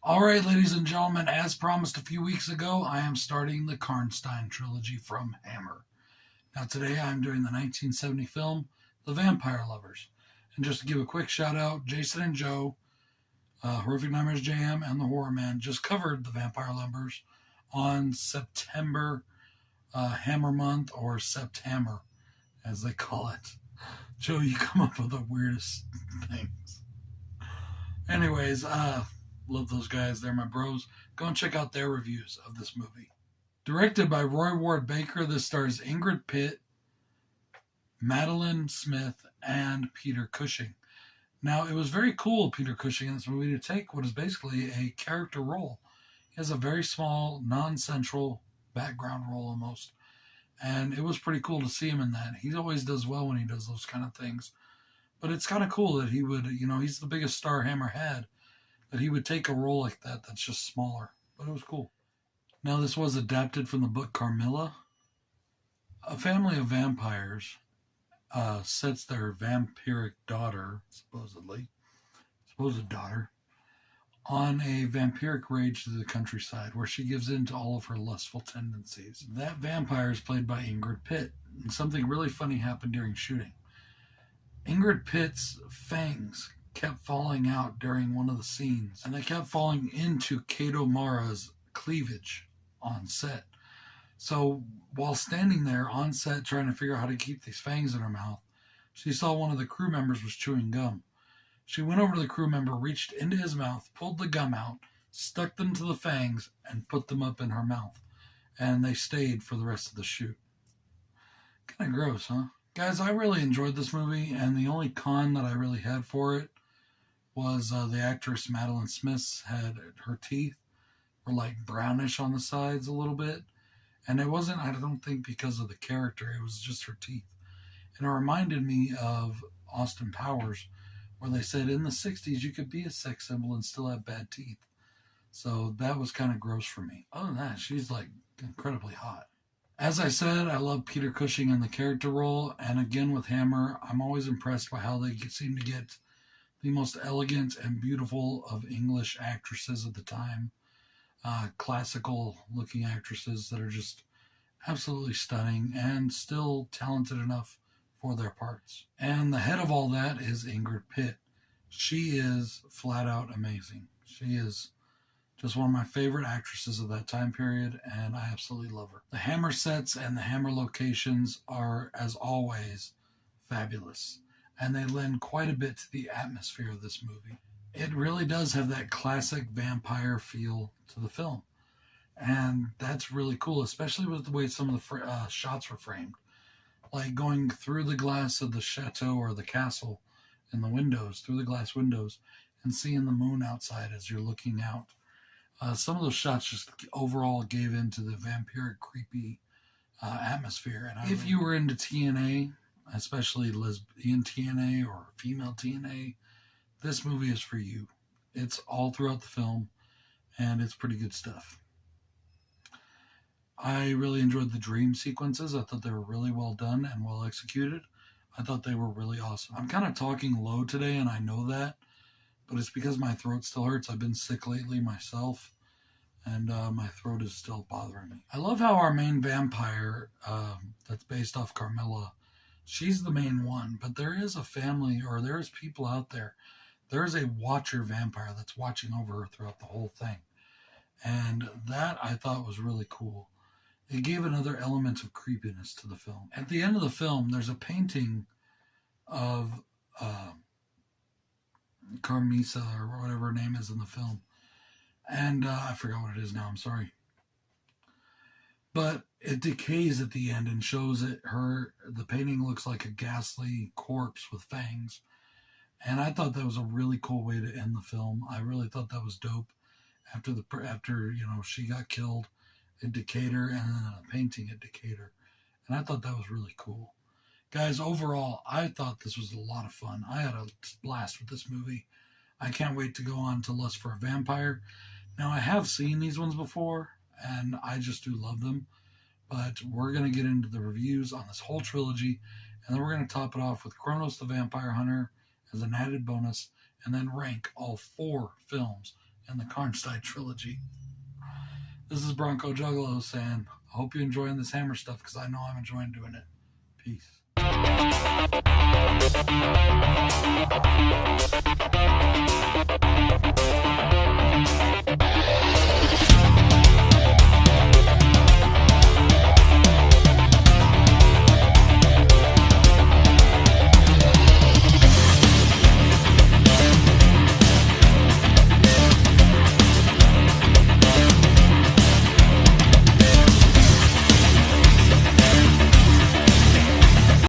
Alright, ladies and gentlemen, as promised a few weeks ago, I am starting the Karnstein trilogy from Hammer. Now today I'm doing the 1970 film, The Vampire Lovers. And just to give a quick shout out, Jason and Joe, Horrific Nightmares JM, and the Horror Man just covered The Vampire Lovers on September Hammer Month, or Septhammer, as they call it. Joe, you come up with the weirdest things. Anyways, love those guys. They're my bros. Go and check out their reviews of this movie. Directed by Roy Ward Baker, this stars Ingrid Pitt, Madeline Smith, and Peter Cushing. Now, it was very cool of Peter Cushing in this movie to take what is basically a character role. He has a very small, non-central background role almost. And it was pretty cool to see him in that. He always does well when he does those kind of things. But it's kind of cool that he would, he's the biggest star Hammer had, that he would take a role like that that's just smaller. But it was cool. Now, this was adapted from the book Carmilla. A family of vampires sets their vampiric daughter, supposed daughter, on a vampiric rage through the countryside where she gives in to all of her lustful tendencies. That vampire is played by Ingrid Pitt, and something really funny happened during shooting. Ingrid Pitt's fangs kept falling out during one of the scenes, and they kept falling into Kato Mara's cleavage on set. So while standing there on set trying to figure out how to keep these fangs in her mouth, she saw one of the crew members was chewing gum. She went over to the crew member, reached into his mouth, pulled the gum out, stuck them to the fangs, and put them up in her mouth. And they stayed for the rest of the shoot. Kind of gross, huh? Guys, I really enjoyed this movie, and the only con that I really had for it was the actress Madeline Smith had her teeth were like brownish on the sides a little bit. And it wasn't, I don't think, because of the character. It was just her teeth. And it reminded me of Austin Powers, where they said in the 60s you could be a sex symbol and still have bad teeth. So that was kind of gross for me. Other than that, she's like incredibly hot. As I said, I love Peter Cushing in the character role. And again with Hammer, I'm always impressed by how they seem to get the most elegant and beautiful of English actresses at the time. Classical looking actresses that are just absolutely stunning and still talented enough for their parts. And the head of all that is Ingrid Pitt. She is flat out amazing. She is just one of my favorite actresses of that time period, and I absolutely love her. The Hammer sets and the Hammer locations are, as always, fabulous, and they lend quite a bit to the atmosphere of this movie. It really does have that classic vampire feel to the film. And that's really cool, especially with the way some of the shots were framed. Like going through the glass of the chateau or the castle in the windows, through the glass windows, and seeing the moon outside as you're looking out. Some of those shots just overall gave into the vampiric, creepy atmosphere. And if you were into TNA, especially lesbian TNA or female TNA, this movie is for you. It's all throughout the film, and it's pretty good stuff. I really enjoyed the dream sequences. I thought they were really well done and well executed. I thought they were really awesome. I'm kind of talking low today, and I know that, but it's because my throat still hurts. I've been sick lately myself, and my throat is still bothering me. I love how our main vampire, that's based off Carmilla, she's the main one, but there is a family, or there's people out there. There is a watcher vampire that's watching over her throughout the whole thing. And that I thought was really cool. It gave another element of creepiness to the film. At the end of the film, there's a painting of Carmisa, or whatever her name is in the film. And I forgot what it is now, I'm sorry. But it decays at the end and shows it the painting looks like a ghastly corpse with fangs. And I thought that was a really cool way to end the film. I really thought that was dope. After she got killed, it decayed her, and then a painting it decayed her. And I thought that was really cool. Guys, overall, I thought this was a lot of fun. I had a blast with this movie. I can't wait to go on to Lust for a Vampire. Now, I have seen these ones before, and I just do love them. But we're going to get into the reviews on this whole trilogy, and then we're going to top it off with Kronos the Vampire Hunter as an added bonus, and then rank all 4 films in the Karnstein trilogy. This is BroncoJuggalo saying, I hope you're enjoying this hammer stuff because I know I'm enjoying doing it. Peace.